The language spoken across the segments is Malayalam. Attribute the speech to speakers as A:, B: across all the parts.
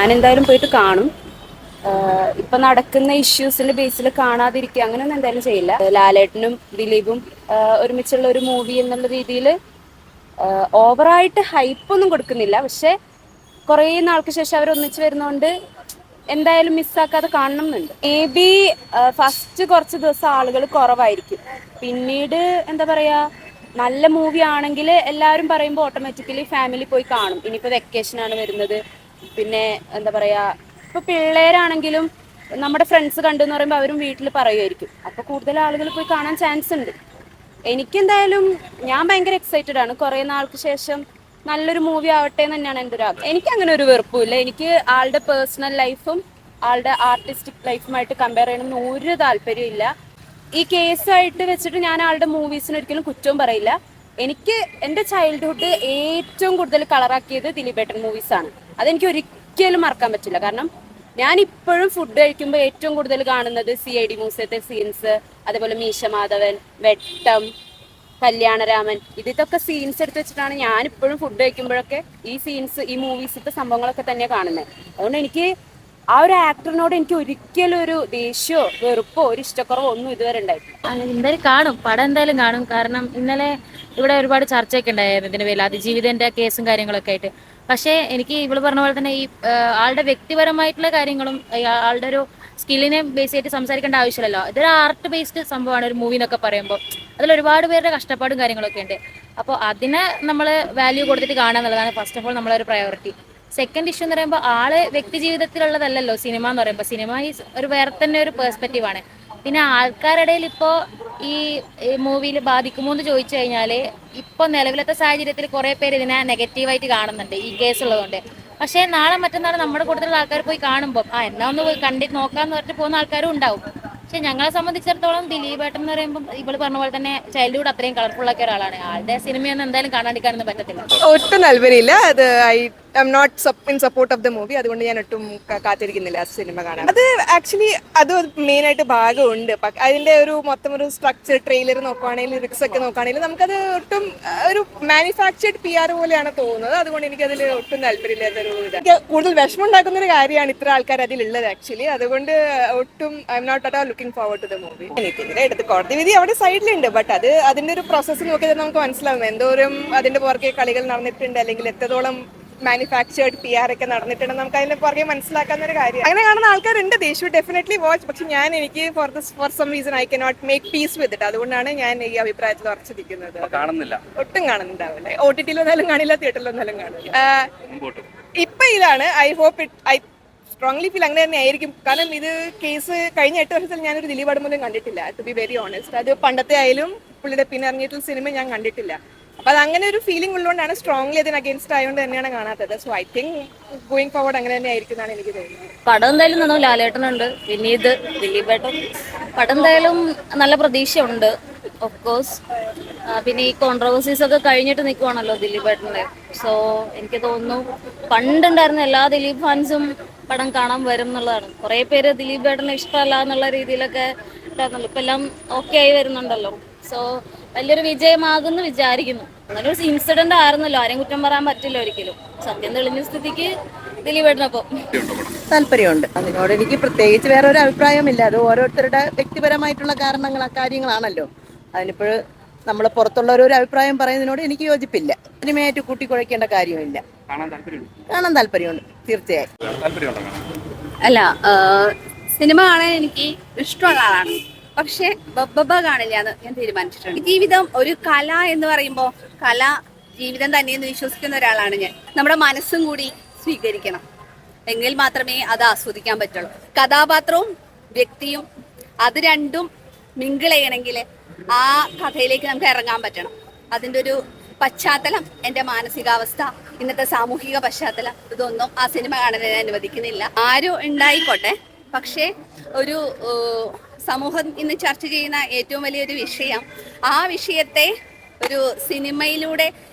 A: ഞാൻ എന്തായാലും പോയിട്ട് കാണും. ഇപ്പൊ നടക്കുന്ന ഇഷ്യൂസിന്റെ ബേസിൽ കാണാതിരിക്കുക അങ്ങനെയൊന്നും എന്തായാലും ചെയ്യില്ല. ലാലേട്ടനും ദിലീപും ഒരുമിച്ചുള്ള ഒരു മൂവി എന്നുള്ള രീതിയിൽ ഓവറായിട്ട് ഹൈപ്പൊന്നും കൊടുക്കുന്നില്ല. പക്ഷെ കുറേ നാൾക്ക് ശേഷം അവർ ഒന്നിച്ച് വരുന്നതുകൊണ്ട് എന്തായാലും മിസ്സാക്കാതെ കാണണം എന്നുണ്ട്. മേ ബി ഫസ്റ്റ് കുറച്ച് ദിവസം ആളുകൾ കുറവായിരിക്കും. പിന്നീട് എന്താ പറയാ, നല്ല മൂവി ആണെങ്കിൽ എല്ലാവരും പറയുമ്പോൾ ഓട്ടോമാറ്റിക്കലി ഫാമിലി പോയി കാണും. ഇനിയിപ്പോൾ വെക്കേഷനാണ് വരുന്നത്, പിന്നെ എന്താ പറയാ, ഇപ്പൊ പിള്ളേരാണെങ്കിലും നമ്മുടെ ഫ്രണ്ട്സ് കണ്ടു എന്ന് പറയുമ്പോൾ അവരും വീട്ടിൽ പറയുമായിരിക്കും. അപ്പൊ കൂടുതൽ ആളുകൾ പോയി കാണാൻ ചാൻസ് ഉണ്ട്. എനിക്കെന്തായാലും ഞാൻ ഭയങ്കര എക്സൈറ്റഡ് ആണ്. കുറെ നാൾക്ക് ശേഷം നല്ലൊരു മൂവി ആവട്ടെ എന്ന് തന്നെയാണ് എൻ്റെ ഒരു ആഗ്രഹം. എനിക്ക് അങ്ങനെ ഒരു വെറുപ്പുമില്ല. എനിക്ക് ആളുടെ പേഴ്സണൽ ലൈഫും ആളുടെ ആർട്ടിസ്റ്റിക് ലൈഫുമായിട്ട് കമ്പയർ ചെയ്യണമെന്ന് ഒരു താല്പര്യം ഇല്ല. ഈ കേസായിട്ട് വെച്ചിട്ട് ഞാൻ ആളുടെ മൂവീസിന് ഒരിക്കലും കുറ്റവും പറയില്ല. എനിക്ക് എൻ്റെ ചൈൽഡ്ഹുഡ് ഏറ്റവും കൂടുതൽ കളറാക്കിയത് ദിലീപേട്ടൻ മൂവീസാണ്. അതെനിക്ക് ഒരിക്കലും മറക്കാൻ പറ്റില്ല. കാരണം ഞാൻ ഇപ്പോഴും ഫുഡ് കഴിക്കുമ്പോൾ ഏറ്റവും കൂടുതൽ കാണുന്നത് CID മ്യൂസിയത്തെ സീൻസ്, അതേപോലെ മീശ മാധവൻ, വെട്ടം, കല്യാണരാമൻ, ഇതൊക്കെ സീൻസ് എടുത്ത് വെച്ചിട്ടാണ് ഞാൻ ഇപ്പോഴും ഫുഡ് കഴിക്കുമ്പോഴൊക്കെ ഈ സീൻസ്, ഈ മൂവീസിന്റെ സംഭവങ്ങളൊക്കെ തന്നെയാണ് കാണുന്നത്. അതുകൊണ്ട് എനിക്ക് ആ ഒരു ആക്ടറിനോട് എനിക്ക് ഒരിക്കലും ഒരു ദേഷ്യമോ വെറുപ്പോ ഒരു ഇഷ്ടക്കുറവോ ഒന്നും ഇതുവരെ ഉണ്ടായിട്ടില്ല.
B: എന്തായാലും കാണും, പടം എന്തായാലും കാണും. കാരണം ഇന്നലെ ഇവിടെ ഒരുപാട് ചർച്ചയൊക്കെ ഉണ്ടായിരുന്നു ഇതിന്റെ പേരിൽ, അതിജീവിതന്റെ കേസും കാര്യങ്ങളൊക്കെ ആയിട്ട്. പക്ഷേ എനിക്ക് ഇവള് പറഞ്ഞ പോലെ തന്നെ ഈ ആളുടെ വ്യക്തിപരമായിട്ടുള്ള കാര്യങ്ങളും ആളുടെ ഒരു സ്കില്ലിനെ ബേസ് ചെയ്തിട്ട് സംസാരിക്കേണ്ട ആവശ്യമില്ലല്ലോ. ഇതൊരു ആർട്ട് ബേസ്ഡ് സംഭവമാണ് ഒരു മൂവി എന്നൊക്കെ പറയുമ്പോൾ. അതിൽ ഒരുപാട് പേരുടെ കഷ്ടപ്പാടും കാര്യങ്ങളൊക്കെ ഉണ്ട്. അപ്പോൾ അതിനെ നമ്മൾ വാല്യൂ കൊടുത്തിട്ട് കാണുക എന്നുള്ളതാണ് ഫസ്റ്റ് ഓഫ് ഓൾ നമ്മളൊരു പ്രയോറിറ്റി. സെക്കൻഡ് ഇഷ്യൂ എന്ന് പറയുമ്പോൾ ആള് വ്യക്തി ജീവിതത്തിലുള്ളതല്ലല്ലോ സിനിമ എന്ന് പറയുമ്പോൾ. സിനിമ ഈസ് ഒരു വേറെ തന്നെ ഒരു പേഴ്സ്പെക്റ്റീവ് ആണ്. പിന്നെ ആൾക്കാരുടെ ഇടയിൽ ഇപ്പോൾ ഈ മൂവിയിൽ ബാധിക്കുമോ എന്ന് ചോദിച്ചു കഴിഞ്ഞാൽ ഇപ്പോൾ നിലവിലത്തെ സാഹചര്യത്തിൽ കുറേ പേര് ഇതിനെ നെഗറ്റീവായിട്ട് കാണുന്നുണ്ട് ഈ കേസ് ഉള്ളതുകൊണ്ട്. പക്ഷേ നാളെ മറ്റന്നാൾ നമ്മുടെ കൂടുതലുള്ള ആൾക്കാർ പോയി കാണുമ്പോൾ എന്നാ ഒന്ന് പോയി കണ്ടിട്ട് നോക്കാന്ന് പറഞ്ഞിട്ട് പോകുന്ന ആൾക്കാരും ഉണ്ടാവും. പക്ഷെ ഞങ്ങളെ സംബന്ധിച്ചിടത്തോളം ദിലീപേട്ടൻ എന്ന് പറയുമ്പോൾ ഇവള് പറഞ്ഞ പോലെ തന്നെ ചൈൽഡ്ഹുഡ് അത്രയും കളർഫുൾ ആക്കിയ ഒരാളാണ്. ആളുടെ സിനിമയൊന്നും എന്തായാലും കാണാണ്ടിരിക്കാനൊന്നും പറ്റത്തില്ല.
C: ഒട്ടും താല്പര്യമില്ല. അത് I'm not in support of the movie. അതുകൊണ്ട് ഞാൻ ഒട്ടും കാത്തിരിക്കുന്നില്ല ആ സിനിമ കാണാൻ. അത് ആക്ച്വലി അത് മെയിൻ ആയിട്ട് ഭാഗമുണ്ട്. അതിന്റെ ഒരു മൊത്തം ഒരു സ്ട്രക്ചർ, ട്രെയിലർ നോക്കുവാണെങ്കിൽ, ലിറിക്സ് ഒക്കെ നോക്കുകയാണെങ്കിൽ നമുക്കത് ഒട്ടും ഒരു മാനുഫാക്ചർഡ് PR പോലെയാണ് തോന്നുന്നത്. അതുകൊണ്ട് എനിക്കതിൽ ഒട്ടും താല്പര്യമില്ലാത്തൊരു എനിക്ക് കൂടുതൽ വിഷമം ഉണ്ടാക്കുന്ന ഒരു കാര്യമാണ് ഇത്ര ആൾക്കാർ അതിലുള്ളത് ആക്ച്വലി. അതുകൊണ്ട് ഒട്ടും I'm not at all looking forward to the movie. എനിക്കെതിരെ എടുത്ത് കോടതി വിധി അവിടെ സൈഡിലുണ്ട്. ബട്ട് അത് അതിന്റെ ഒരു പ്രോസസ്സ് നോക്കിയാൽ നമുക്ക് മനസ്സിലാവും എന്തോരം അതിന്റെ പുറകെ കളികൾ നടന്നിട്ടുണ്ട്, അല്ലെങ്കിൽ എത്രത്തോളം മാനുഫാക്ചേർഡ് PR ഒക്കെ നടന്നിട്ടുണ്ട്. നമുക്ക് അതിന്റെ പുറകെ മനസ്സിലാക്കാവുന്ന ഒരു കാര്യം. അങ്ങനെ കാണുന്ന ആൾക്കാരുണ്ട്. They should definitely watch. പക്ഷെ എനിക്ക് for some reason I cannot make peace with it. അതുകൊണ്ടാണ് ഞാൻ ഈ അഭിപ്രായത്തിൽ ഉറച്ചിരിക്കുന്നത്. ഒട്ടും കാണുന്നുണ്ടാവില്ല. OTT വന്നാലും കാണില്ല, തിയേറ്ററിൽ വന്നാലും കാണില്ല. ഇപ്പൊ ഇതാണ്. I hope it, I strongly feel അങ്ങനെ തന്നെ ആയിരിക്കും. കാരണം ഇത് കേസ് കഴിഞ്ഞ 8 വർഷത്തിൽ ഞാനൊരു ദിലീപ് പോലും കണ്ടിട്ടില്ല, ടു ബി വെരി ഓണസ്റ്റ്. അത് പണ്ടത്തെ ആയാലും പുള്ളിയുടെ പിന്നെ ഇറങ്ങിയിട്ടുള്ള സിനിമ ഞാൻ കണ്ടിട്ടില്ല. അപ്പൊ അത് അങ്ങനെ ഒരു ഫീലിംഗ് ഉള്ളതുകൊണ്ടാണ്, സ്ട്രോങ്ലി അതിന് അഗേൻസ്റ്റ് ആയതുകൊണ്ട് തന്നെയാണ് കാണാത്തത്. So I think going forward അങ്ങനെ തന്നെ ആയിരിക്കും എന്നാണ് എനിക്ക് തോന്നുന്നത്.
B: പടം എന്തായാലും നന്നു. ലാലേട്ടനുണ്ട്, വിനീത്, ദിലീപേട്ടൻ. പടം എന്തായാലും നല്ല പ്രതീക്ഷയുണ്ട് ഓഫ് കോഴ്സ്. പിന്നെ ഈ കോൺട്രവേഴ്സീസ് ഒക്കെ കഴിഞ്ഞിട്ട് നിൽക്കുവാണല്ലോ ദിലീപേട്ടൻ്റെ. സോ എനിക്ക് തോന്നുന്നു പണ്ടുണ്ടായിരുന്ന എല്ലാ ദിലീപ് ഫാൻസും പടം കാണാൻ വരും എന്നുള്ളതാണ്. കുറേ പേര് ദിലീപേട്ടനെ ഇഷ്ടമല്ല എന്നുള്ള രീതിയിലൊക്കെ ഉണ്ടായിരുന്നല്ലോ. ഇപ്പം എല്ലാം ഓക്കെ ആയി വരുന്നുണ്ടല്ലോ. സോ വലിയൊരു വിജയമാകുമെന്ന് വിചാരിക്കുന്നു. അങ്ങനെ ഒരു ഇൻസിഡന്റ് ആയിരുന്നല്ലോ, ആരെയും കുറ്റം പറയാൻ പറ്റില്ല ഒരിക്കലും. സത്യം തെളിഞ്ഞ സ്ഥിതിക്ക് ദിലീപേട്ടനൊപ്പം
D: താല്പര്യമുണ്ട്. അതിനോട് എനിക്ക് പ്രത്യേകിച്ച് വേറെ ഒരു അഭിപ്രായമില്ല. അത് ഓരോരുത്തരുടെ വ്യക്തിപരമായിട്ടുള്ള കാര്യങ്ങളാണല്ലോ. അതിനിപ്പോൾ നമ്മൾ പുറത്തുള്ളവരൊരു അഭിപ്രായം പറയുന്നതിനോട് എനിക്ക് യോജിപ്പില്ല. സിനിമയായിട്ട് കൂട്ടിക്കുഴയ്ക്കേണ്ട കാര്യമില്ല. കാണാൻ താല്പര്യമുണ്ട് തീർച്ചയായും.
A: അല്ല, സിനിമ കാണാൻ എനിക്ക് ഇഷ്ടമുള്ള ആളാണ്. പക്ഷെ ബബ്ബ കാണില്ല എന്ന് ഞാൻ തീരുമാനിച്ചിട്ടുണ്ട്. ജീവിതം ഒരു കല എന്ന് പറയുമ്പോൾ കല ജീവിതം തന്നെയെന്ന് വിശ്വസിക്കുന്ന ഒരാളാണ് ഞാൻ. നമ്മുടെ മനസ്സും കൂടി സ്വീകരിക്കണം, എങ്കിൽ മാത്രമേ അത് ആസ്വദിക്കാൻ പറ്റുള്ളൂ. കഥാപാത്രവും വ്യക്തിയും അത് രണ്ടും മിങ്കിൾ ചെയ്യണമെങ്കിൽ ആ കഥയിലേക്ക് നമുക്ക് ഇറങ്ങാൻ പറ്റണം. അതിൻ്റെ ഒരു പശ്ചാത്തലം, എൻ്റെ മാനസികാവസ്ഥ, ഇന്നത്തെ സാമൂഹിക പശ്ചാത്തലം, ഇതൊന്നും ആ സിനിമ കാണാൻ അനുവദിക്കുന്നില്ല. ആരും ഉണ്ടായിക്കോട്ടെ, പക്ഷേ ഒരു സമൂഹം ഇന്ന് ചർച്ച ചെയ്യുന്ന ഏറ്റവും വലിയൊരു വിഷയം, ആ വിഷയത്തെ ഒരു സിനിമയിലൂടെ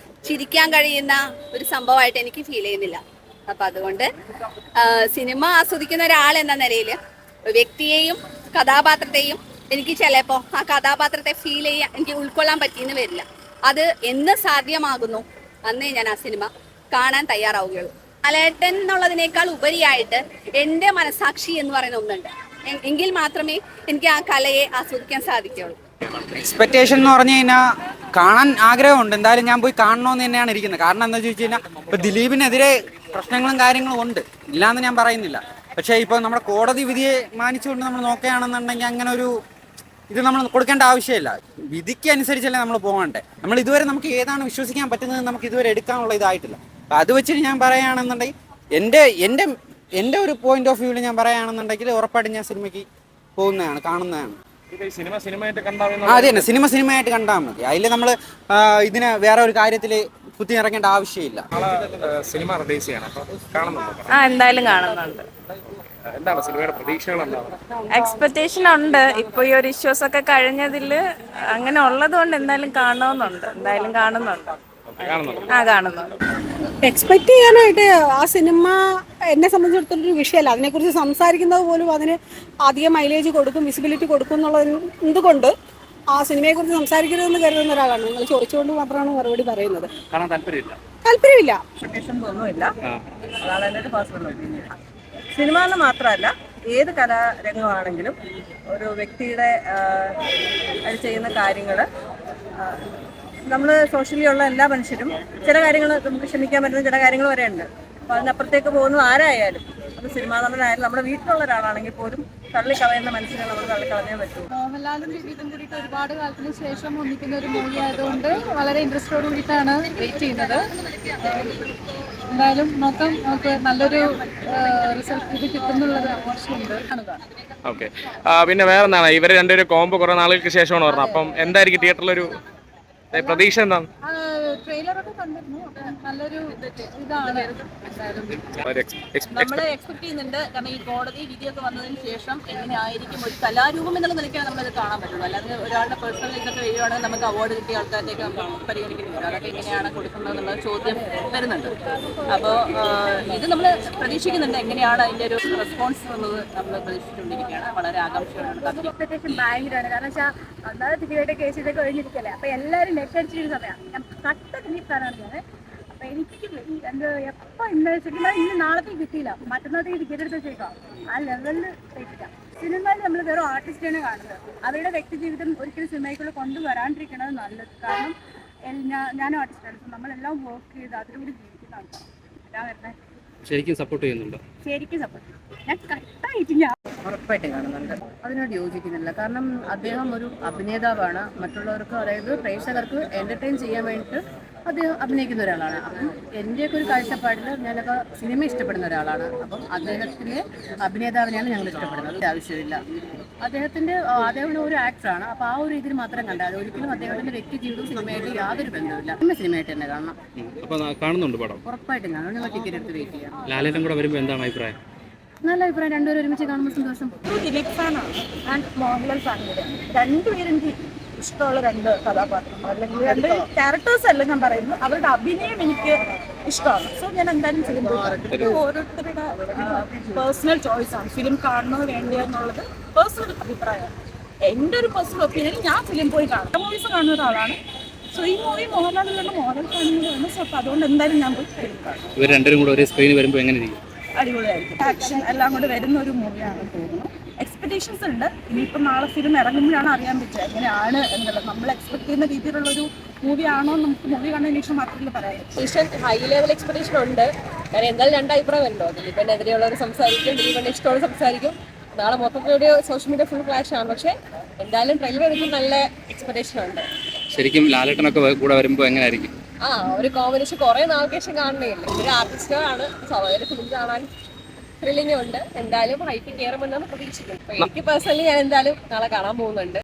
A: ചിരിക്കാൻ കഴിയുന്ന ഒരു സംഭവമായിട്ട് എനിക്ക് ഫീൽ ചെയ്യുന്നില്ല. അപ്പം അതുകൊണ്ട് സിനിമ ആസ്വദിക്കുന്ന ഒരാൾ എന്ന നിലയിൽ വ്യക്തിയെയും കഥാപാത്രത്തെയും എനിക്ക് ചിലപ്പോൾ ആ കഥാപാത്രത്തെ ഫീൽ ചെയ്യാൻ, എനിക്ക് ഉൾക്കൊള്ളാൻ പറ്റിയെന്ന് വരില്ല. അത് എന്ന് സാധ്യമാകുന്നു അന്നേ ഞാൻ ആ സിനിമ കാണാൻ തയ്യാറാവുകയുള്ളൂ.
E: ലാലേട്ടൻ എന്നുള്ളതിനേക്കാൾ ഉപരിയായിട്ട് എൻ്റെ മനസാക്ഷി എന്ന് പറയുന്ന ഒന്നുണ്ട്. എങ്കിൽ മാത്രമേ എനിക്ക് ആ കലയെ ആസ്വദിക്കാൻ സാധിക്കുകയുള്ളൂ.
F: എക്സ്പെക്ടേഷൻ എന്ന് പറഞ്ഞു കഴിഞ്ഞാൽ കാണാൻ ആഗ്രഹമുണ്ട്. എന്തായാലും ഞാൻ പോയി കാണണമെന്ന് തന്നെയാണ് ഇരിക്കുന്നത്. കാരണം എന്താ ചോദിച്ചു കഴിഞ്ഞാൽ ഇപ്പോൾ ദിലീപിനെതിരെ പ്രശ്നങ്ങളും കാര്യങ്ങളും ഉണ്ട്, ഇല്ലയെന്ന് ഞാൻ പറയുന്നില്ല. പക്ഷേ ഇപ്പോൾ നമ്മുടെ കോടതി വിധിയെ മാനിച്ചുകൊണ്ട് നമ്മൾ നോക്കുകയാണെന്നുണ്ടെങ്കിൽ അങ്ങനെ ഒരു ഇത് നമ്മൾ കൊടുക്കേണ്ട ആവശ്യമില്ല. വിധിക്ക് അനുസരിച്ചല്ലേ നമ്മൾ പോകണ്ടേ. നമ്മൾ ഇതുവരെ നമുക്ക് ഏതാണ് വിശ്വസിക്കാൻ പറ്റുന്നത് നമുക്ക് ഇതുവരെ എടുക്കാനുള്ള ഇതായിട്ടില്ല. അപ്പം അത് വെച്ചിട്ട് ഞാൻ പറയുകയാണെന്നുണ്ടെങ്കിൽ എൻ്റെ ഒരു പോയിന്റ് ഓഫ് വ്യൂവിൽ ഞാൻ പറയുകയാണെന്നുണ്ടെങ്കിൽ ഉറപ്പായിട്ടും ഞാൻ സിനിമയ്ക്ക് പോകുന്നതാണ്, കാണുന്നതാണ്. അതെ തന്നെ, സിനിമയായിട്ട് കണ്ടാൽ മതി. അതിൽ നമ്മൾ ഇതിന് വേറെ ഒരു കാര്യത്തിൽ കുത്തി ഇറങ്ങേണ്ട ആവശ്യമില്ല.
G: സിനിമ റിലീസ് ചെയ്യണം, കാണുന്നുണ്ടോ?
H: എന്തായാലും കാണുന്നുണ്ട്.
G: എന്താണ് സിനിമയുടെ പ്രതീക്ഷകൾ? എന്താണ്
H: എക്സ്പെക്ടേഷൻ ഉണ്ട്. ഇപ്പൊ ഈ ഒരു ഇഷ്യൂസ് ഒക്കെ കഴിഞ്ഞതിൽ അങ്ങനെ ഉള്ളത് കൊണ്ട് എന്തായാലും കാണണമെന്നുണ്ട്. എന്തായാലും കാണുന്നുണ്ട്. കാണുന്നുണ്ട്.
I: എക്സ്പെക്ട് ചെയ്യാനായിട്ട് ആ സിനിമ എന്നെ സംബന്ധിച്ചിടത്തോളം ഒരു വിഷയമല്ല. അതിനെക്കുറിച്ച് സംസാരിക്കുന്നത് പോലും അതിന് അധികം മൈലേജ് കൊടുക്കും, വിസിബിലിറ്റി കൊടുക്കും എന്നുള്ളത് എന്തുകൊണ്ട് ആ സിനിമയെക്കുറിച്ച് സംസാരിക്കരുതെന്ന് കരുതുന്ന ഒരാളാണ്. നിങ്ങൾ ചോദിച്ചുകൊണ്ട് മാത്രമാണ് മറുപടി പറയുന്നത്. താല്പര്യമില്ല.
D: ഒന്നുമില്ല. അതാണ് എൻ്റെ ഒരു പേഴ്സണൽ ഒപ്പീനിയൻ. സിനിമ എന്ന് മാത്രമല്ല, ഏത് കലാരംഗമാണെങ്കിലും ഒരു വ്യക്തിയുടെ അത് ചെയ്യുന്ന കാര്യങ്ങൾ നമ്മൾ സോഷ്യലി ഉള്ള എല്ലാ മനുഷ്യരും ചില കാര്യങ്ങൾ നമുക്ക് ക്ഷമിക്കാൻ പറ്റുന്ന ചില കാര്യങ്ങൾ വരെ ഉണ്ട്. അപ്പോൾ അതിനപ്പുറത്തേക്ക് പോകുന്നത് ആരായാലും, അത് സിനിമാ നടനായാലും നമ്മുടെ വീട്ടിലുള്ള ഒരാളാണെങ്കിൽ പോലും തള്ളിക്കളയുന്ന മനുഷ്യനെ നമ്മൾ തള്ളിക്കളഞ്ഞേ പറ്റൂ.
J: മോഹൻലാലും ദിലീപും കൂടിയിട്ട് ഒരുപാട് കാലത്തിന് ശേഷം ഒന്നിക്കുന്ന ഒരു മൂവി ആയതുകൊണ്ട് വളരെ ഇൻട്രസ്റ്റോട് കൂടിയിട്ടാണ് വെയിറ്റ് ചെയ്യുന്നത്. എന്തായാലും നോക്കാം, നമുക്ക് നല്ലൊരു റിസൾട്ട് ഇത് കിട്ടുന്നുള്ളത് ആവശ്യമുണ്ട്.
G: ഓക്കെ. പിന്നെ വേറെ എന്താണ്, ഇവർ രണ്ടുപേരും കോംബോ കുറെ നാളുകൾക്ക് ശേഷമാണ് പറഞ്ഞത്. അപ്പം എന്തായിരിക്കും തിയേറ്ററിലൊരു പ്രതീക്ഷ? എന്താണ്?
J: ട്രെയിലറൊക്കെ കണ്ടിരുന്നു. നല്ലൊരു ഇതാണ്.
D: നമ്മൾ എക്സ്പെക്ട് ചെയ്യുന്നുണ്ട്. കാരണം ഈ കോടതി വിധിയൊക്കെ വന്നതിന് ശേഷം എങ്ങനെയായിരിക്കും ഒരു കലാരൂപം എന്നുള്ള നിലയ്ക്കാണ് നമ്മളിത് കാണാൻ പറ്റുള്ളൂ. അല്ലാതെ ഒരാളുടെ പേഴ്സണൽ ഇതൊക്കെ വരികയാണെങ്കിൽ നമുക്ക് അവാർഡ് കിട്ടിയ ആൾക്കാരിലേക്ക് നമ്മൾ പരിഗണിക്കുന്നില്ല. അതൊക്കെ എങ്ങനെയാണ് കൊടുക്കുന്നത് എന്നുള്ള ചോദ്യം വരുന്നുണ്ട്. അപ്പോൾ ഇത് നമ്മൾ പ്രതീക്ഷിക്കുന്നുണ്ട്. എങ്ങനെയാണ് അതിൻ്റെ ഒരു റെസ്പോൺസ് എന്നുള്ളത് നമ്മൾ പ്രതീക്ഷിച്ചുകൊണ്ടിരിക്കുകയാണ്. വളരെ ആകാംക്ഷയോടാണ്.
J: എക്സ്പെക്ടേഷൻ ഭയങ്കരമാണ്. കാരണം വെച്ചാൽ അന്നാതെ ദിലീപിന്റെ കേസ് ഇതൊക്കെ കഴിഞ്ഞിരിക്കല്ലേ. അപ്പൊ എല്ലാവരും നെറ്റടിച്ചിരുന്ന സമയമാണ്. ഞാൻ കട്ട ദിലീപ് ഫാനാണ് ഞാൻ. അപ്പൊ എനിക്ക് എന്താ എപ്പോൾ ഇന്ന് ഇന്ന് നാളത്തേക്ക് കിട്ടിയില്ല, മറ്റന്നാളത്തേക്ക് ടിക്കറ്റ് എടുത്ത് വെച്ചേക്കാം. ആ ലെവലിൽ കഴിക്കാം. സിനിമയിൽ നമ്മൾ വേറെ ആർട്ടിസ്റ്റിനെ കാണുന്നത്. അവരുടെ വ്യക്തി ജീവിതം ഒരിക്കലും സിനിമയ്ക്കുള്ള കൊണ്ടുവരാണ്ടിരിക്കണത് നല്ലത്. കാരണം ഞാനും ആർട്ടിസ്റ്റാണ്. നമ്മളെല്ലാം വർക്ക് ചെയ്ത് അതിലൂടെ ജീവിക്കുന്ന ആൾക്കാർ. എല്ലാം വരുന്നത്
G: ശരിക്കും സപ്പോർട്ട് ചെയ്യുന്നുണ്ടോ?
J: ശരിക്കും സപ്പോർട്ട് ചെയ്യും. ഞാൻ കട്ടായിട്ടില്ല.
D: ഉറപ്പായിട്ടും കാണുന്നുണ്ട്. അതിനോട് യോജിക്കുന്നില്ല. കാരണം അദ്ദേഹം ഒരു അഭിനേതാവാണ്. മറ്റുള്ളവർക്ക്, അതായത് പ്രേക്ഷകർക്ക് എന്റർടൈൻ ചെയ്യാൻ വേണ്ടിയിട്ട് അദ്ദേഹം അഭിനയിക്കുന്ന ഒരാളാണ്. അപ്പം എൻ്റെയൊക്കെ ഒരു കാഴ്ചപ്പാടിൽ ഞാനൊക്കെ സിനിമ ഇഷ്ടപ്പെടുന്ന ഒരാളാണ്. അപ്പം അദ്ദേഹത്തിൻ്റെ അഭിനേതാവിനെയാണ് ഞങ്ങൾ ഇഷ്ടപ്പെടുന്നത്. ആവശ്യമില്ല. അദ്ദേഹം ഒരു ആക്ടറാണ്. അപ്പോൾ ആ ഒരു രീതിയിൽ മാത്രം കണ്ടാൽ ഒരിക്കലും അദ്ദേഹത്തിൻ്റെ വ്യക്തി ജീവിതവും സിനിമയായിട്ട് യാതൊരു ബന്ധവുമില്ല. സിനിമയായിട്ട് തന്നെ കാണണം.
G: കാണുന്നുണ്ട് പടം?
D: ഉറപ്പായിട്ടും കാണണം. ഞങ്ങൾ ടിക്കറ്റ് എടുത്ത് വെയിറ്റ് ചെയ്യാം.
G: ലാലേട്ടൻ കൂടെ വരുമ്പോൾ എന്താണ് അഭിപ്രായം?
D: നല്ല അഭിപ്രായം. രണ്ടുപേരും ഒരുമിച്ച് കാണുമ്പോൾ സന്തോഷം.
J: ദിലീപ് ഫാനാണ്. ഞാൻ മോഹൻലാൽ ഫാനാണ്. രണ്ടുപേരും എനിക്ക് ഇഷ്ടമുള്ള രണ്ട് കഥാപാത്രങ്ങൾ, അല്ലെങ്കിൽ രണ്ട് ക്യാരക്ടേഴ്സ് അല്ല ഞാൻ പറയുന്നത്, അവരുടെ അഭിനയം എനിക്ക് ഇഷ്ടമാണ്. സോ ഞാൻ എന്തായാലും ഫിലിം പോയി. ഓരോരുത്തരുടെ പേഴ്സണൽ ചോയ്സ് ആണ് ഫിലിം കാണണോ വേണ്ടിയോ എന്നുള്ളത്. പേഴ്സണൽ അഭിപ്രായമാണ്. എൻ്റെ ഒരു പേഴ്സണൽ ഒപ്പീനിയൻ ഞാൻ ഫിലിം പോയി കാണും. മൂവീസ് കാണുന്ന ഒരാളാണ്. സോ ഈ മൂവി മോഹൻലാലിലുള്ള മോഹൻലാൽ ഫാനിലാണ്. സോ അപ്പോൾ അതുകൊണ്ട് എന്തായാലും ഞാൻ പോയി ഫിലിം കാണും.
G: ഇവർ രണ്ടുപേരും കൂടെ ഒരേ സ്ക്രീനിൽ വരുമ്പോൾ എങ്ങനെ ഇരിക്കും?
J: അടിപൊളിയായിരിക്കും. ആക്ഷൻ എല്ലാം കൂടെ വരുന്ന ഒരു മൂവിയാണ് തോന്നുന്നു. എക്സ്പെക്ടേഷൻസ് ഉണ്ട്. ഇനിയിപ്പം നാളെ ഫിലിം ഇറങ്ങുമ്പോഴാണ് അറിയാൻ പറ്റുക എങ്ങനെയാണ് എന്നുള്ളത്. നമ്മൾ എക്സ്പെക്ട് ചെയ്യുന്ന രീതിയിലുള്ളൊരു മൂവി ആണോ നമുക്ക് മൂവി കണ്ടതിന് ശേഷം മാത്രമല്ല പറയാം.
E: ഹൈ ലെവൽ എക്സ്പെക്ടേഷൻ ഉണ്ട്. കാരണം എന്തായാലും രണ്ട് അഭിപ്രായമല്ലോ. ദിലീപിനെതിരെയുള്ളവർ സംസാരിക്കും, ദിലീപിന്റെ ഇഷ്ടമുള്ള സംസാരിക്കും. നാളെ മൊത്തത്തിലൂടെ സോഷ്യൽ മീഡിയ ഫുൾ ഫ്ലാഷ് ആണ്. പക്ഷേ എന്തായാലും ട്രെയിലർ എടുക്കും നല്ല എക്സ്പെക്ടേഷൻ ഉണ്ട്.
G: ശരിക്കും ലാലേട്ടനൊക്കെ കൂടെ വരുമ്പോൾ എങ്ങനെയായിരിക്കും?
E: ഒരു കോമ്പിനേഷൻ കുറെ നാൾക്ക് ശേഷം കാണുന്നില്ല. ഒരു ആർട്ടിസ്റ്റാണ്. സ്വാഭാവിക ഫിലിം കാണാൻ ത്രില്ലിംഗ് ഉണ്ട്. എന്തായാലും ഹൈറ്റ് കയറുമെന്നാണ് പ്രതീക്ഷിക്കുന്നത്. എനിക്ക് പേഴ്സണലി ഞാൻ എന്തായാലും നാളെ കാണാൻ പോകുന്നുണ്ട്.